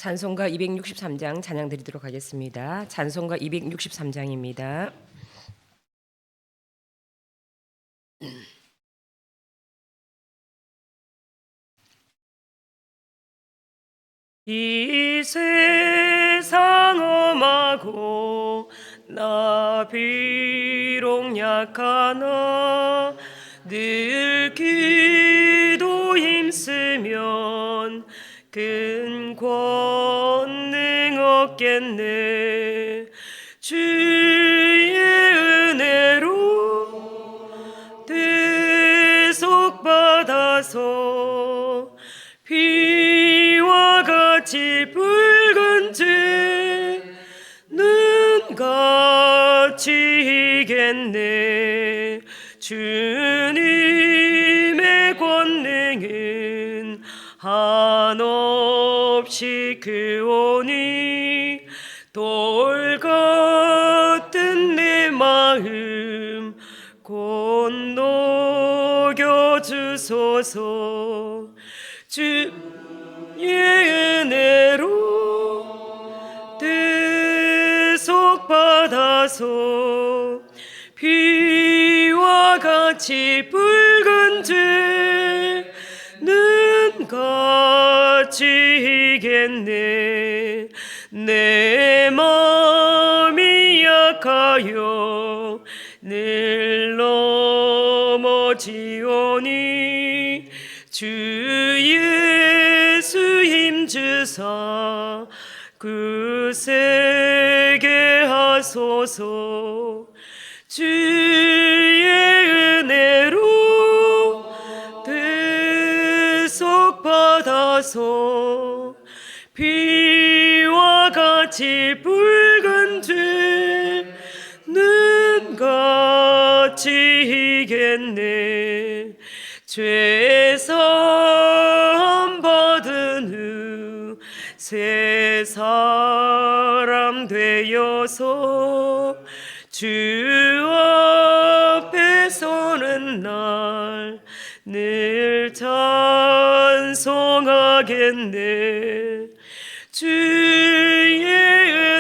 찬송가 263장 찬양 드리도록 하겠습니다. 찬송가 263장입니다. 이 세상 험하고 나 비록 약하나 늘 기도 힘쓰면 큰 권능 얻겠네. 주의 은혜로 대속받아서 피와 같이 붉은 죄는 같이 이겠네. 주님의 권능은 한없이 크오니 돌 같은 내 마음 곧 녹여주소서. 주의 은혜로 대속받아서 피와 같이 붉은 죄는 같이 이겠네. 내 마음이 약하여 늘 넘어지오니 주 예수 힘주사 굳세게 하소서. 주의 은혜로 대속받아서 피와 같이 붉은 죄는 같이 이겠네. 죄사함 받은 후 새 사람 되어서 주 앞에 서는 날 늘 찬송하겠네. 주의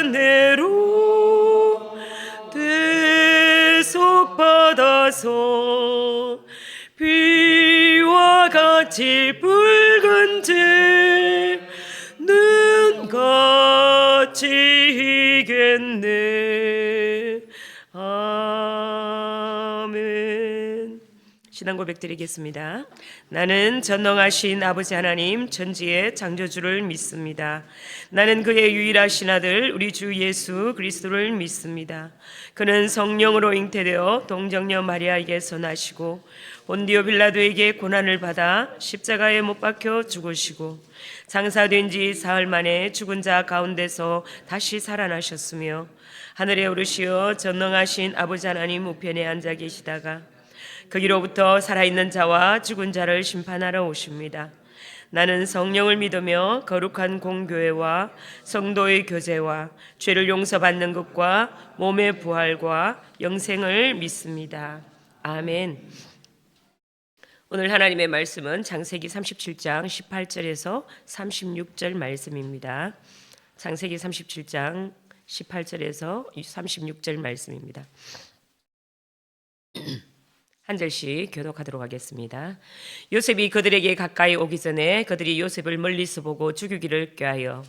은혜로 대속받아서 피와 같이 붉은 죄는 같이 이겠네. 아멘. 신앙 고백 드리겠습니다. 나는 전능하신 아버지 하나님 전지의 창조주를 믿습니다. 나는 그의 유일하신 아들 우리 주 예수 그리스도를 믿습니다. 그는 성령으로 잉태되어 동정녀 마리아에게서 나시고 본디오 빌라도에게 고난을 받아 십자가에 못 박혀 죽으시고 장사된 지 사흘 만에 죽은 자 가운데서 다시 살아나셨으며 하늘에 오르시어 전능하신 아버지 하나님 우편에 앉아 계시다가 거기로부터 살아있는 자와 죽은 자를 심판하러 오십니다. 나는 성령을 믿으며 거룩한 공교회와 성도의 교제와 죄를 용서받는 것과 몸의 부활과 영생을 믿습니다. 아멘. 오늘 하나님의 말씀은 창세기 37장 18절에서 36절 말씀입니다. 창세기 37장 18절에서 36절 말씀입니다. 한 절씩 교독하도록 하겠습니다. 요셉이 그들에게 가까이 오기 전에 그들이 요셉을 멀리서 보고 죽이기를 꾀하여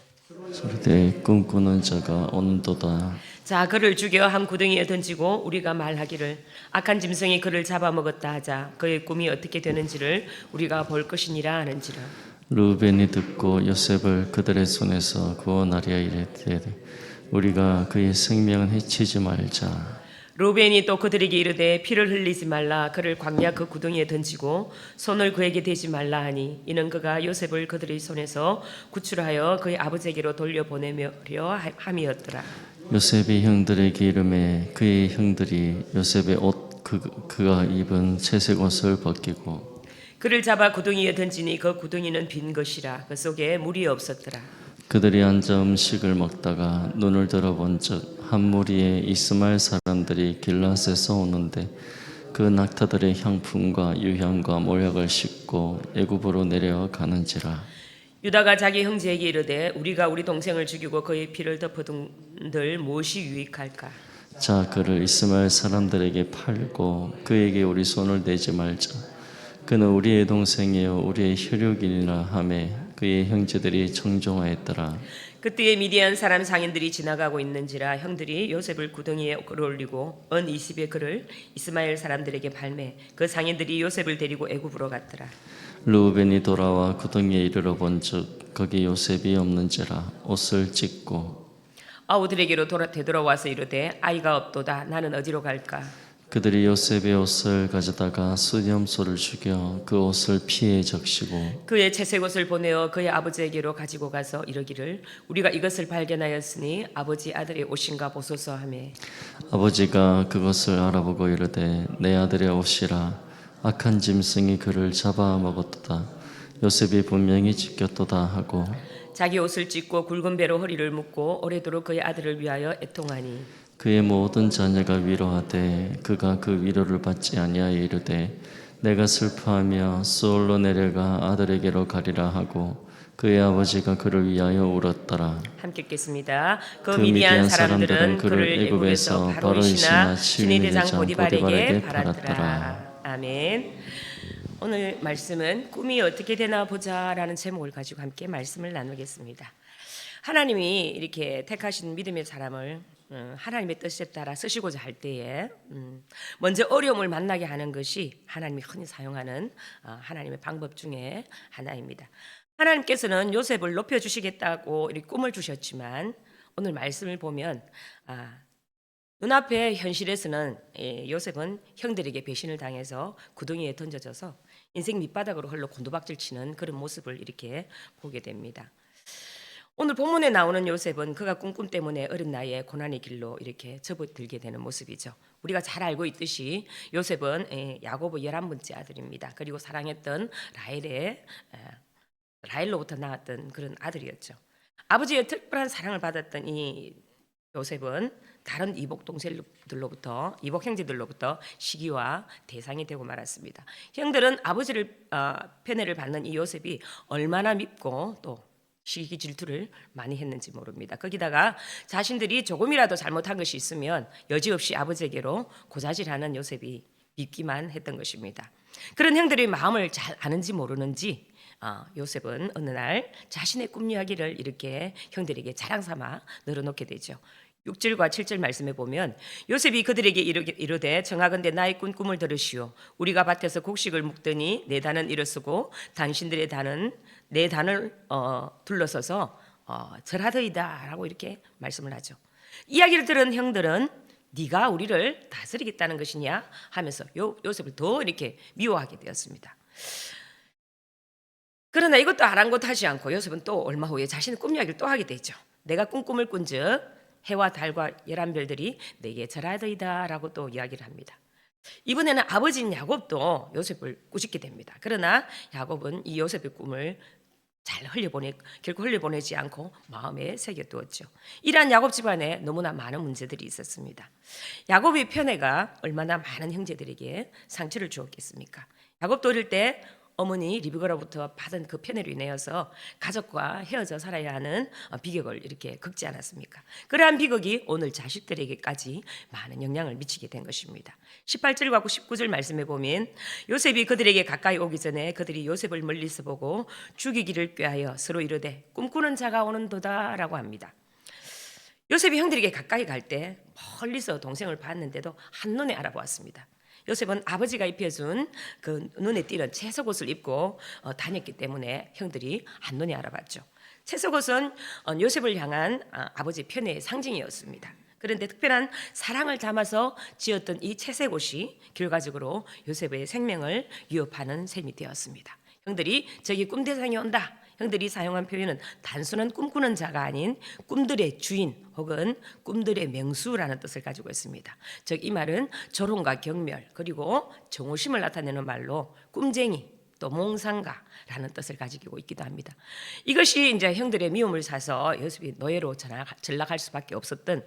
소리되 꿈꾸는 자가 온도다. 자 그를 죽여 한 구덩이에 던지고 우리가 말하기를 악한 짐승이 그를 잡아먹었다 하자. 그의 꿈이 어떻게 되는지를 우리가 볼 것이니라 하는지라. 루벤이 듣고 요셉을 그들의 손에서 구원하려 이르되 우리가 그의 생명을 해치지 말자. 루벤이 또 그들에게 이르되 피를 흘리지 말라. 그를 광야 그 구덩이에 던지고 손을 그에게 대지 말라 하니 이는 그가 요셉을 그들의 손에서 구출하여 그의 아버지에게로 돌려보내려 함이었더라. 요셉이 형들에게 이르매 그의 형들이 요셉의 옷 그가 입은 채색 옷을 벗기고 그를 잡아 구덩이에 던지니 그 구덩이는 빈 것이라. 그 속에 물이 없었더라. 그들이 앉아 음식을 먹다가 눈을 들어본즉 한 무리의 이스마엘 사람들이 길앗에서 오는데 그 낙타들의 향품과 유향과 모략을 싣고 애굽으로 내려가는지라. 유다가 자기 형제에게 이르되 우리가 우리 동생을 죽이고 그의 피를 덮어둔들 무엇이 유익할까? 자, 그를 이스마엘 사람들에게 팔고 그에게 우리 손을 대지 말자. 그는 우리의 동생이요 우리의 혈육이니라 하매 그의 형제들이 청종하였더라. 그때에 미디안 사람 상인들이 지나가고 있는지라 형들이 요셉을 구덩이에 끌어올리고 언 20의 그를 이스마엘 사람들에게 팔매 그 상인들이 요셉을 데리고 애굽으로 갔더라. 르우벤이 돌아와 구덩이에 이르러 본즉 거기 요셉이 없는지라 옷을 찢고 아우들에게로 되돌아와서 이르되 아이가 없도다. 나는 어디로 갈까? 그들이 요셉의 옷을 가져다가 수염소를 죽여 그 옷을 피에 적시고 그의 채색 옷을 보내어 그의 아버지에게로 가지고 가서 이르기를 우리가 이것을 발견하였으니 아버지 아들의 옷인가 보소서 하매 아버지가 그것을 알아보고 이르되 내 아들의 옷이라 악한 짐승이 그를 잡아먹었도다. 요셉이 분명히 찢겼도다 하고 자기 옷을 찢고 굵은 배로 허리를 묶고 오래도록 그의 아들을 위하여 애통하니 그의 모든 자녀가 위로하되 그가 그 위로를 받지 아니하여 이르되 내가 슬퍼하며 수올로 내려가 아들에게로 가리라 하고 그의 아버지가 그를 위하여 울었더라. 함께 읽겠습니다. 그 그 미디안 사람들은 그를 애굽에서 바로의 신하 신의 대장 보디발에게 팔았더라. 아멘. 오늘 말씀은 꿈이 어떻게 되나 보자라는 제목을 가지고 함께 말씀을 나누겠습니다. 하나님이 이렇게 택하신 믿음의 사람을 하나님의 뜻에 따라 쓰시고자 할 때에 먼저 어려움을 만나게 하는 것이 하나님이 흔히 사용하는 하나님의 방법 중에 하나입니다. 하나님께서는 요셉을 높여주시겠다고 이렇게 꿈을 주셨지만 오늘 말씀을 보면 눈앞의 현실에서는 요셉은 형들에게 배신을 당해서 구덩이에 던져져서 인생 밑바닥으로 흘러 곤두박질 치는 그런 모습을 이렇게 보게 됩니다. 오늘 본문에 나오는 요셉은 그가 꿈 때문에 어린 나이에 고난의 길로 이렇게 접어들게 되는 모습이죠. 우리가 잘 알고 있듯이 요셉은 야고보 11번째 아들입니다. 그리고 사랑했던 라헬로부터 나왔던 그런 아들이었죠. 아버지의 특별한 사랑을 받았던 이 요셉은 다른 이복 형제들로부터 시기와 대상이 되고 말았습니다. 형들은 아버지를 편애를 받는 이 요셉이 얼마나 밉고 또 시기 질투를 많이 했는지 모릅니다. 거기다가 자신들이 조금이라도 잘못한 것이 있으면 여지없이 아버지에게로 고자질하는 요셉이 밉기만 했던 것입니다. 그런 형들의 마음을 잘 아는지 모르는지 요셉은 어느 날 자신의 꿈 이야기를 이렇게 형들에게 자랑삼아 늘어놓게 되죠. 6절과 7절 말씀에 보면 요셉이 그들에게 이르되 정하건대 나의 꿈을 들으시오. 우리가 밭에서 곡식을 묵더니 내 단은 일어서고 당신들의 단은 내 단을 둘러서서 절하더이다 라고 이렇게 말씀을 하죠. 이야기를 들은 형들은 네가 우리를 다스리겠다는 것이냐 하면서 요셉을 더 이렇게 미워하게 되었습니다. 그러나 이것도 아랑곳하지 않고 요셉은 또 얼마 후에 자신의 꿈 이야기를 또 하게 되죠. 내가 꿈을 꾼즉 해와 달과 11별들이 내게 절하더이다 라고 또 이야기를 합니다. 이번에는 아버지인 야곱도 요셉을 꾸짖게 됩니다. 그러나 야곱은 이 요셉의 꿈을 결코 흘려보내지 않고 마음에 새겨두었죠. 이러한 야곱 집안에 너무나 많은 문제들이 있었습니다. 야곱의 편애가 얼마나 많은 형제들에게 상처를 주었겠습니까? 야곱도 어릴 때 어머니 리브가로부터 받은 그 편애로 인하여서 가족과 헤어져 살아야 하는 비극을 이렇게 겪지 않았습니까? 그러한 비극이 오늘 자식들에게까지 많은 영향을 미치게 된 것입니다. 18절과 19절 말씀에 보면 요셉이 그들에게 가까이 오기 전에 그들이 요셉을 멀리서 보고 죽이기를 꾀하여 서로 이르되 꿈꾸는 자가 오는도다 라고 합니다. 요셉이 형들에게 가까이 갈 때 멀리서 동생을 봤는데도 한눈에 알아보았습니다. 요셉은 아버지가 입혀준 그 눈에 띄는 채석옷을 입고 다녔기 때문에 형들이 한눈에 알아봤죠. 채석옷은 요셉을 향한 아버지의 편애의 상징이었습니다. 그런데 특별한 사랑을 담아서 지었던 이 채색옷이 결과적으로 요셉의 생명을 위협하는 셈이 되었습니다. 형들이 저기 꿈 대상이 온다. 형들이 사용한 표현은 단순한 꿈꾸는 자가 아닌 꿈들의 주인 혹은 꿈들의 명수라는 뜻을 가지고 있습니다. 즉 이 말은 조롱과 경멸 그리고 정오심을 나타내는 말로 꿈쟁이 또 몽상가라는 뜻을 가지고 있기도 합니다. 이것이 이제 형들의 미움을 사서 요셉이 노예로 전락할 수밖에 없었던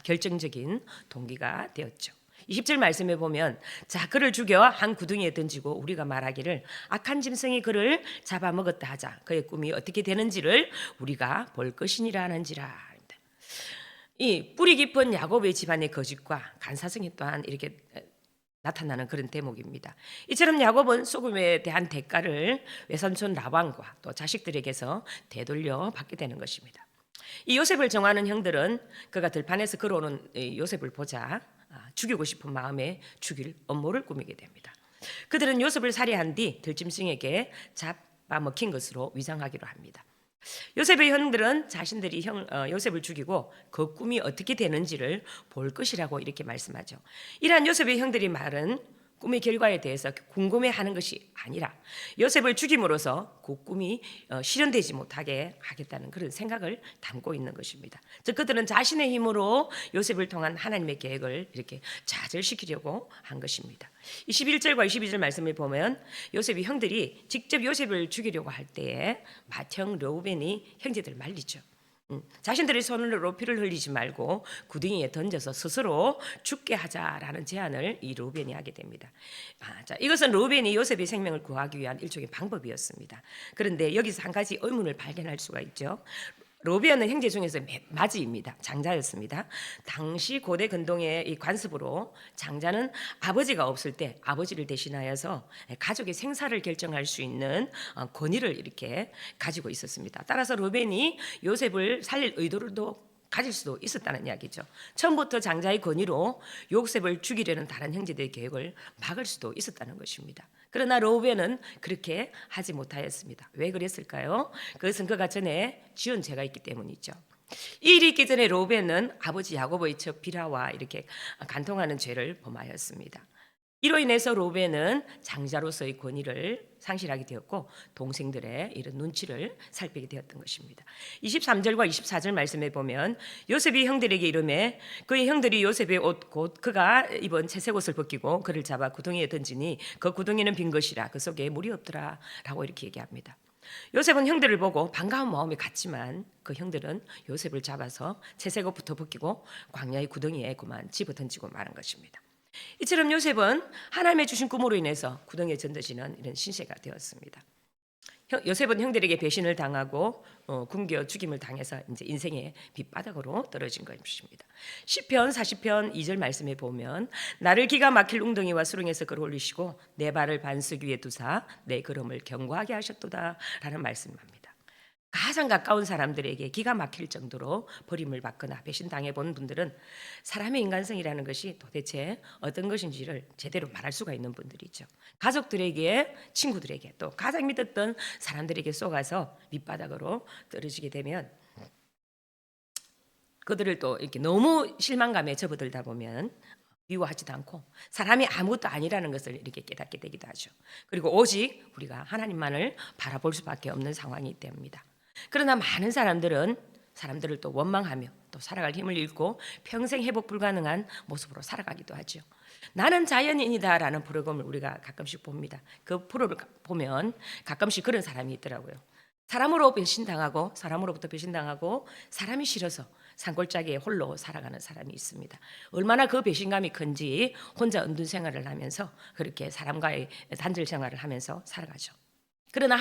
결정적인 동기가 되었죠. 20절 말씀에 보면 자 그를 죽여 한 구덩이에 던지고 우리가 말하기를 악한 짐승이 그를 잡아먹었다 하자. 그의 꿈이 어떻게 되는지를 우리가 볼 것이니라 하는지라. 이 뿌리 깊은 야곱의 집안의 거짓과 간사성이 또한 이렇게 나타나는 그런 대목입니다. 이처럼 야곱은 소금에 대한 대가를 외삼촌 라반과 또 자식들에게서 되돌려 받게 되는 것입니다. 이 요셉을 정하는 형들은 그가 들판에서 걸어오는 이 요셉을 보자 죽이고 싶은 마음에 죽일 음모를 꾸미게 됩니다. 그들은 요셉을 살해한 뒤 들짐승에게 잡아먹힌 것으로 위장하기로 합니다. 요셉의 형들은 자신들이 요셉을 죽이고 그 꿈이 어떻게 되는지를 볼 것이라고 이렇게 말씀하죠. 이러한 요셉의 형들의 말은 꿈의 결과에 대해서 궁금해하는 것이 아니라 요셉을 죽임으로써 그 꿈이 실현되지 못하게 하겠다는 그런 생각을 담고 있는 것입니다. 즉 그들은 자신의 힘으로 요셉을 통한 하나님의 계획을 이렇게 좌절시키려고 한 것입니다. 21절과 22절 말씀을 보면 요셉의 형들이 직접 요셉을 죽이려고 할 때에 맏형 르우벤이 형제들을 말리죠. 자신들의 손으로 피를 흘리지 말고 구덩이에 던져서 스스로 죽게 하자라는 제안을 이 르우벤이 하게 됩니다. 자, 이것은 르우벤이 요셉의 생명을 구하기 위한 일종의 방법이었습니다. 그런데 여기서 한 가지 의문을 발견할 수가 있죠. 르우벤은 형제 중에서 맏아지입니다. 장자였습니다. 당시 고대 근동의 이 관습으로 장자는 아버지가 없을 때 아버지를 대신하여서 가족의 생사를 결정할 수 있는 권위를 이렇게 가지고 있었습니다. 따라서 르우벤이 요셉을 살릴 의도도 가질 수도 있었다는 이야기죠. 처음부터 장자의 권위로 요셉을 죽이려는 다른 형제들의 계획을 막을 수도 있었다는 것입니다. 그러나 르우벤은 그렇게 하지 못하였습니다. 왜 그랬을까요? 그것은 그가 전에 지은 죄가 있기 때문이죠. 이 일이 있기 전에 르우벤은 아버지 야곱의 첩 비라와 이렇게 간통하는 죄를 범하였습니다. 이로 인해서 르우벤은 장자로서의 권위를 상실하게 되었고 동생들의 이런 눈치를 살피게 되었던 것입니다. 23절과 24절 말씀에 보면 요셉이 형들에게 이르매 그의 형들이 요셉의 옷 곧 그가 입은 채색 옷을 벗기고 그를 잡아 구덩이에 던지니 그 구덩이는 빈 것이라 그 속에 물이 없더라 라고 이렇게 얘기합니다. 요셉은 형들을 보고 반가운 마음이 갔지만 그 형들은 요셉을 잡아서 채색 옷부터 벗기고 광야의 구덩이에 그만 집어 던지고 마는 것입니다. 이처럼 요셉은 하나님의 주신 꿈으로 인해서 구덩이에 던져지는 이런 신세가 되었습니다. 요셉은 형들에게 배신을 당하고 굶겨 죽임을 당해서 이제 인생의 밑바닥으로 떨어진 것입니다. 시편 40편 2절 말씀에 보면 나를 기가 막힐 웅덩이와 수렁에서 끌어올리시고 내 발을 반석 위에 두사 내 걸음을 견고하게 하셨도다 라는 말씀입니다. 가장 가까운 사람들에게 기가 막힐 정도로 버림을 받거나 배신당해 본 분들은 사람의 인간성이라는 것이 도대체 어떤 것인지를 제대로 말할 수가 있는 분들이죠. 가족들에게, 친구들에게, 또 가장 믿었던 사람들에게 쏘가서 밑바닥으로 떨어지게 되면 그들을 또 이렇게 너무 실망감에 접어들다 보면 미워하지도 않고 사람이 아무것도 아니라는 것을 이렇게 깨닫게 되기도 하죠. 그리고 오직 우리가 하나님만을 바라볼 수밖에 없는 상황이 됩니다. 그러나 많은 사람들을 또 원망하며 또 살아갈 힘을 잃고 평생 회복 불가능한 모습으로 살아가기도 하죠. 나는 자연인이다라는 프로그램을 우리가 가끔씩 봅니다. 그 프로를 보면 가끔씩 그런 사람이 있더라고요. 사람으로부터 배신당하고 사람이 싫어서 산골짜기에 홀로 살아가는 사람이 있습니다. 얼마나 그 배신감이 큰지 혼자 은둔 생활을 하면서 그렇게 사람과의 단절 생활을 하면서 살아가죠. 그러나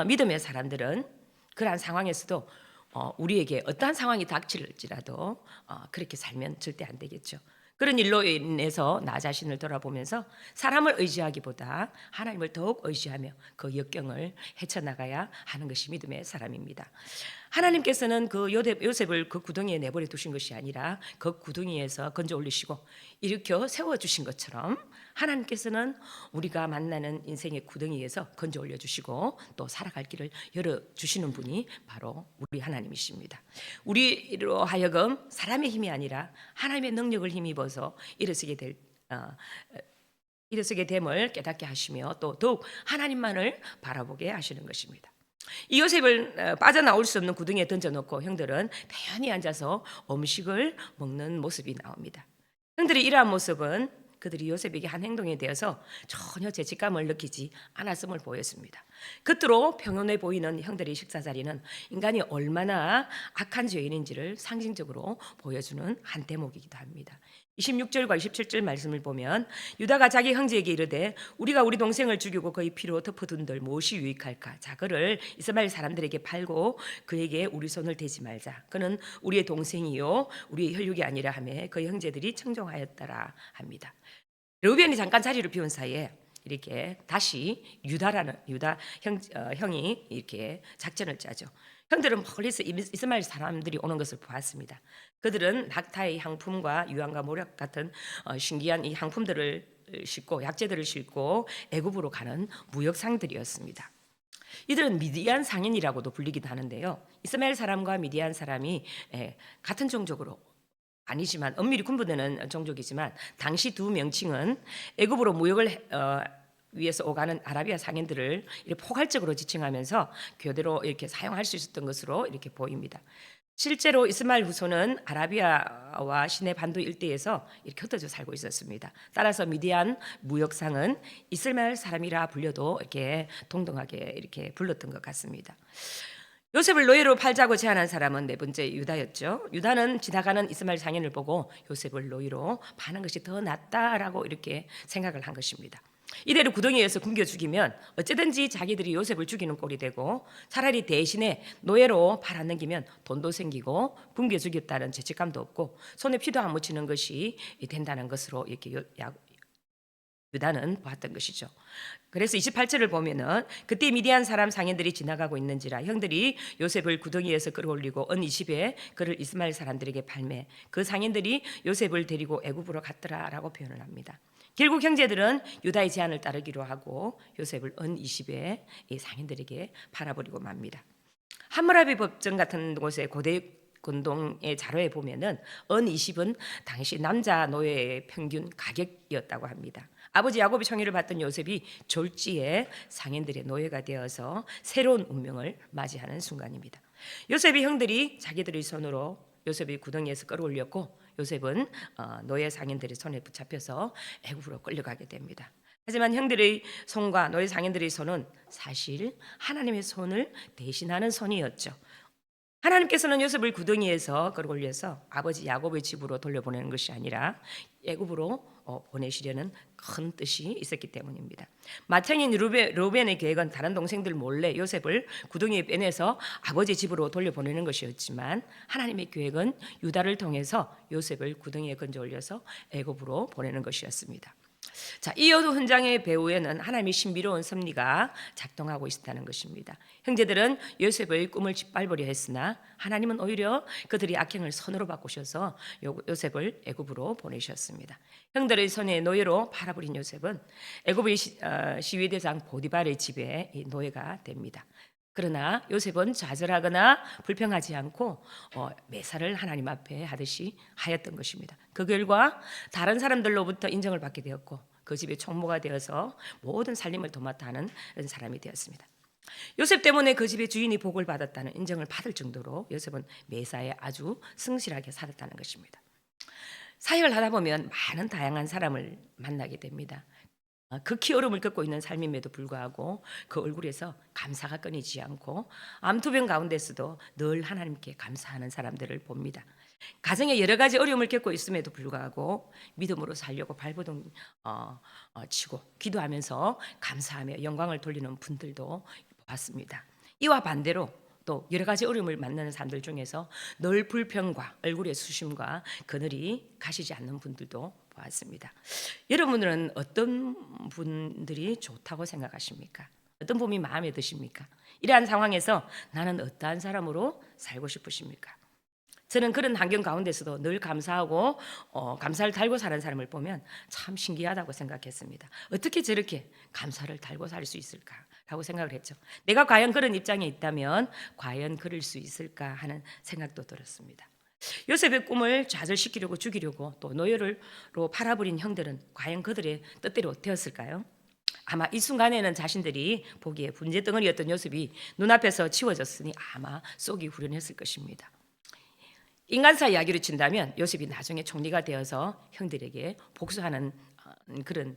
믿음의 사람들은 그러한 상황에서도 우리에게 어떠한 상황이 닥칠지라도 그렇게 살면 절대 안 되겠죠. 그런 일로 인해서 나 자신을 돌아보면서 사람을 의지하기보다 하나님을 더욱 의지하며 그 역경을 헤쳐나가야 하는 것이 믿음의 사람입니다. 하나님께서는 그 요셉을 그 구덩이에 내버려 두신 것이 아니라 그 구덩이에서 건져 올리시고 일으켜 세워주신 것처럼 하나님께서는 우리가 만나는 인생의 구덩이에서 건져 올려주시고 또 살아갈 길을 열어주시는 분이 바로 우리 하나님이십니다. 우리로 하여금 사람의 힘이 아니라 하나님의 능력을 힘입어서 일어서게 됨을 깨닫게 하시며 또 더욱 하나님만을 바라보게 하시는 것입니다. 이 요셉을 빠져나올 수 없는 구덩이에 던져놓고 형들은 편히 앉아서 음식을 먹는 모습이 나옵니다. 형들이 이러한 모습은 그들이 요셉에게 한 행동에 대해서 전혀 죄책감을 느끼지 않았음을 보였습니다. 겉으로 평온해 보이는 형들의 식사 자리는 인간이 얼마나 악한 죄인인지를 상징적으로 보여주는 한 대목이기도 합니다. 26절과 27절 말씀을 보면 유다가 자기 형제에게 이르되 우리가 우리 동생을 죽이고 그의 피로 덮어둔들 무엇이 유익할까? 자, 그를 이스마엘 사람들에게 팔고 그에게 우리 손을 대지 말자. 그는 우리의 동생이요 우리의 혈육이 아니라 하며 그의 형제들이 청종하였더라 합니다. 르우벤이 잠깐 자리를 비운 사이에 이렇게 다시 유다 형이 이렇게 작전을 짜죠. 형들은 멀리서 이스마엘 사람들이 오는 것을 보았습니다. 그들은 낙타의 향품과 유황과 모략 같은 신기한 이 향품들을 싣고 약재들을 싣고 애굽으로 가는 무역상들이었습니다. 이들은 미디안 상인이라고도 불리기도 하는데요. 이스마엘 사람과 미디안 사람이 같은 종족으로 아니지만 엄밀히 군부되는 종족이지만 당시 두 명칭은 애굽으로 무역을 위해서 오가는 아라비아 상인들을 이렇게 포괄적으로 지칭하면서 교대로 이렇게 사용할 수 있었던 것으로 이렇게 보입니다. 실제로 이스마엘 후손은 아라비아와 시내 반도 일대에서 이렇게 흩어져 살고 있었습니다. 따라서 미디안 무역상은 이스마엘 사람이라 불려도 이렇게 동등하게 이렇게 불렀던 것 같습니다. 요셉을 노예로 팔자고 제안한 사람은 네 번째 유다였죠. 유다는 지나가는 이스마엘 상인을 보고 요셉을 노예로 파는 것이 더 낫다라고 이렇게 생각을 한 것입니다. 이대로 구덩이에서 굶겨 죽이면 어찌든지 자기들이 요셉을 죽이는 꼴이 되고 차라리 대신에 노예로 팔아넘기면 돈도 생기고 굶겨 죽였다는 죄책감도 없고 손에 피도 안 묻히는 것이 된다는 것으로 이렇게 유다는 보았던 것이죠. 그래서 28절을 보면은 그때 미디안 사람 상인들이 지나가고 있는지라 형들이 요셉을 구덩이에서 끌어올리고 은 20에 그를 이스마엘 사람들에게 팔매 그 상인들이 요셉을 데리고 애굽으로 갔더라라고 표현을 합니다. 결국 형제들은 유다의 제안을 따르기로 하고 요셉을 은 20에 이 상인들에게 팔아버리고 맙니다. 함무라비 법정 같은 곳에 고대 군동의 자료에 보면은 은 20은 당시 남자 노예의 평균 가격이었다고 합니다. 아버지 야곱의 청유를 받던 요셉이 졸지에 상인들의 노예가 되어서 새로운 운명을 맞이하는 순간입니다. 요셉의 형들이 자기들의 손으로 요셉의 구덩이에서 끌어올렸고 요셉은 노예 상인들의 손에 붙잡혀서 애굽으로 끌려가게 됩니다. 하지만 형들의 손과 노예 상인들의 손은 사실 하나님의 손을 대신하는 손이었죠. 하나님께서는 요셉을 구덩이에서 끌어올려서 아버지 야곱의 집으로 돌려보내는 것이 아니라 애굽으로 보내시려는 큰 뜻이 있었기 때문입니다. 맏형인 르우벤의 계획은 다른 동생들 몰래 요셉을 구덩이에 빼내서 아버지 집으로 돌려보내는 것이었지만 하나님의 계획은 유다를 통해서 요셉을 구덩이에 건져 올려서 애굽으로 보내는 것이었습니다. 자, 이 여두 훈장의 배후에는 하나님의 신비로운 섭리가 작동하고 있었다는 것입니다. 형제들은 요셉의 꿈을 짓밟으려 했으나 하나님은 오히려 그들이 악행을 선으로 바꾸셔서 요셉을 애굽으로 보내셨습니다. 형들의 손에 노예로 팔아버린 요셉은 애굽의 시위대장 보디발의 집에 노예가 됩니다. 그러나 요셉은 좌절하거나 불평하지 않고 매사를 하나님 앞에 하듯이 하였던 것입니다. 그 결과 다른 사람들로부터 인정을 받게 되었고 그 집의 총무가 되어서 모든 살림을 도맡아 하는 사람이 되었습니다. 요셉 때문에 그 집의 주인이 복을 받았다는 인정을 받을 정도로 요셉은 매사에 아주 성실하게 살았다는 것입니다. 사역을 하다 보면 많은 다양한 사람을 만나게 됩니다. 극히 어려움을 겪고 있는 삶임에도 불구하고 그 얼굴에서 감사가 끊이지 않고 암투병 가운데서도 늘 하나님께 감사하는 사람들을 봅니다. 가정에 여러 가지 어려움을 겪고 있음에도 불구하고 믿음으로 살려고 발버둥 치고 기도하면서 감사하며 영광을 돌리는 분들도 보았습니다. 이와 반대로 또 여러 가지 어려움을 만나는 사람들 중에서 늘 불평과 얼굴의 수심과 그늘이 가시지 않는 분들도 보았습니다. 여러분들은 어떤 분들이 좋다고 생각하십니까? 어떤 분이 마음에 드십니까? 이러한 상황에서 나는 어떠한 사람으로 살고 싶으십니까? 저는 그런 환경 가운데서도 늘 감사하고 감사를 달고 사는 사람을 보면 참 신기하다고 생각했습니다. 어떻게 저렇게 감사를 달고 살 수 있을까라고 생각을 했죠. 내가 과연 그런 입장에 있다면 과연 그럴 수 있을까 하는 생각도 들었습니다. 요셉의 꿈을 좌절시키려고 죽이려고 또 노예로 팔아버린 형들은 과연 그들의 뜻대로 되었을까요? 아마 이 순간에는 자신들이 보기에 분재덩어리였던 요셉이 눈앞에서 치워졌으니 아마 쏘기 후련했을 것입니다. 인간사 이야기로 친다면 요셉이 나중에 총리가 되어서 형들에게 복수하는 그런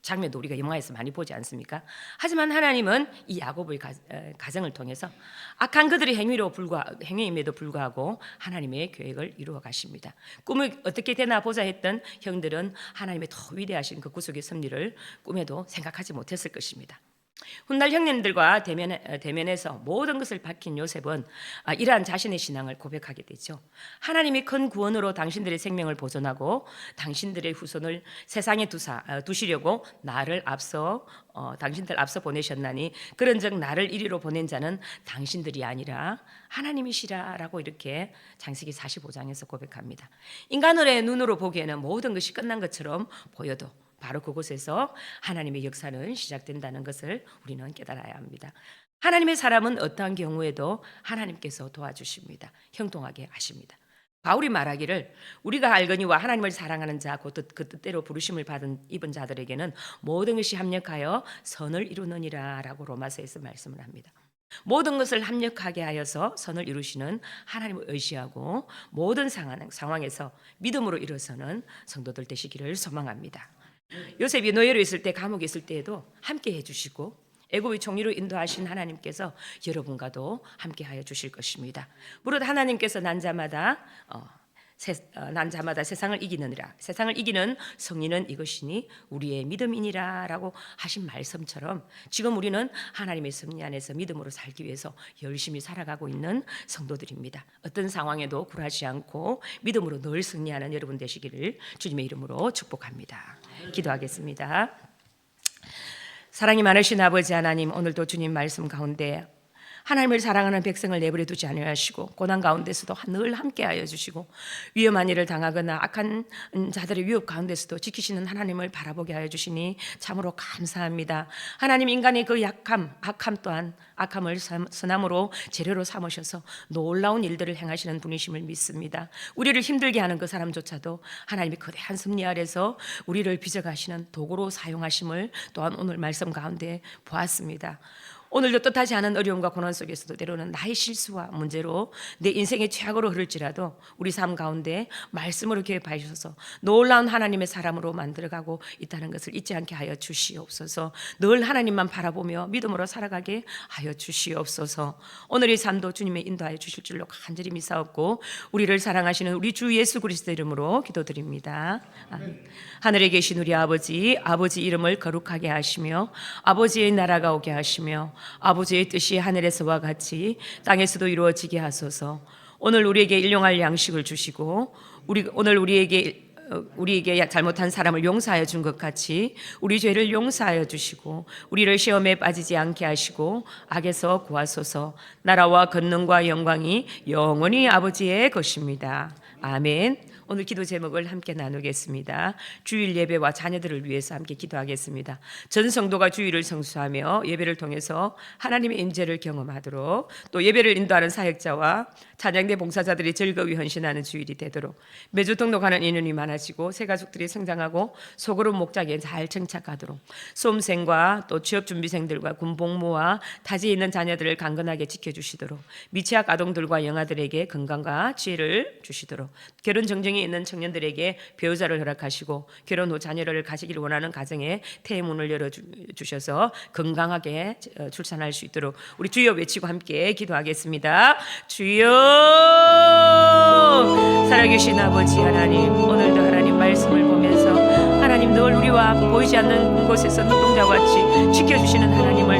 장면도 우리가 영화에서 많이 보지 않습니까? 하지만 하나님은 이 야곱의 가정을 통해서 악한 그들의 행위임에도 불구하고 하나님의 계획을 이루어 가십니다. 꿈이 어떻게 되나 보자 했던 형들은 하나님의 더 위대하신 그 구속의 섭리를 꿈에도 생각하지 못했을 것입니다. 훗날 형님들과 대면해서 모든 것을 밝힌 요셉은 이러한 자신의 신앙을 고백하게 되죠. 하나님이 큰 구원으로 당신들의 생명을 보존하고 당신들의 후손을 세상에 두시려고 나를 당신들 앞서 보내셨나니 그런즉 나를 이리로 보낸 자는 당신들이 아니라 하나님이시라라고 이렇게 창세기 45장에서 고백합니다. 인간의 눈으로 보기에는 모든 것이 끝난 것처럼 보여도 바로 그곳에서 하나님의 역사는 시작된다는 것을 우리는 깨달아야 합니다. 하나님의 사람은 어떠한 경우에도 하나님께서 도와주십니다. 형통하게 하십니다. 바울이 말하기를 우리가 알거니와 하나님을 사랑하는 자 그 뜻대로 부르심을 입은 자들에게는 모든 것이 합력하여 선을 이루느니라 라고 로마서에서 말씀을 합니다. 모든 것을 합력하게 하여서 선을 이루시는 하나님을 의지하고 모든 상황에서 믿음으로 일어서는 성도들 되시기를 소망합니다. 요셉이 노예로 있을 때 감옥에 있을 때에도 함께 해주시고 애굽의 총리로 인도하신 하나님께서 여러분과도 함께하여 주실 것입니다. 무릇 하나님께서 난 자마다 세상을 이기느니라. 세상을 이기는 승리는 이것이니 우리의 믿음이니라 라고 하신 말씀처럼 지금 우리는 하나님의 승리 안에서 믿음으로 살기 위해서 열심히 살아가고 있는 성도들입니다. 어떤 상황에도 굴하지 않고 믿음으로 늘 승리하는 여러분 되시기를 주님의 이름으로 축복합니다. 기도하겠습니다. 사랑이 많으신 아버지 하나님, 오늘도 주님 말씀 가운데 하나님을 사랑하는 백성을 내버려 두지 아니하시고 고난 가운데서도 늘 함께하여 주시고 위험한 일을 당하거나 악한 자들의 위협 가운데서도 지키시는 하나님을 바라보게 하여 주시니 참으로 감사합니다. 하나님, 인간의 그 악함 또한 악함을 선함으로 재료로 삼으셔서 놀라운 일들을 행하시는 분이심을 믿습니다. 우리를 힘들게 하는 그 사람조차도 하나님의 거대한 섭리 아래서 우리를 빚어가시는 도구로 사용하심을 또한 오늘 말씀 가운데 보았습니다. 오늘도 뜻하지 않은 어려움과 고난 속에서도 때로는 나의 실수와 문제로 내 인생의 최악으로 흐를지라도 우리 삶 가운데 말씀으로 개입하여 주셔서 놀라운 하나님의 사람으로 만들어가고 있다는 것을 잊지 않게 하여 주시옵소서. 늘 하나님만 바라보며 믿음으로 살아가게 하여 주시옵소서. 오늘의 삶도 주님의 인도하여 주실 줄로 간절히 믿사옵고 우리를 사랑하시는 우리 주 예수 그리스도 이름으로 기도드립니다. 아멘. 하늘에 계신 우리 아버지 이름을 거룩하게 하시며 아버지의 나라가 오게 하시며 아버지의 뜻이 하늘에서와 같이 땅에서도 이루어지게 하소서. 오늘 우리에게 일용할 양식을 주시고 오늘 우리에게 잘못한 사람을 용서하여 준 것 같이 우리 죄를 용서하여 주시고 우리를 시험에 빠지지 않게 하시고 악에서 구하소서. 나라와 권능과 영광이 영원히 아버지의 것입니다. 아멘. 오늘 기도 제목을 함께 나누겠습니다. 주일 예배와 자녀들을 위해서 함께 기도하겠습니다. 전 성도가 주일을 성수하며 예배를 통해서 하나님의 임재를 경험하도록 또 예배를 인도하는 사역자와 찬양대 봉사자들이 즐거이 헌신하는 주일이 되도록 매주 등록하는 인원이 많아지고 새 가족들이 성장하고 소그룹 목장에 잘 정착하도록 수험생과 또 취업준비생들과 군복무와 타지에 있는 자녀들을 강건하게 지켜주시도록 미취학 아동들과 영아들에게 건강과 지혜를 주시도록 결혼 정정이 있는 청년들에게 배우자를 허락하시고 결혼 후 자녀를 가지기를 원하는 가정에 태문을 열어주셔서 건강하게 출산할 수 있도록 우리 주여 외치고 함께 기도하겠습니다. 주여, 살아계신 아버지 하나님, 오늘도 하나님 말씀을 보면서 하나님 늘 우리와 보이지 않는 곳에서 눈동자와 같이 지켜주시는 하나님을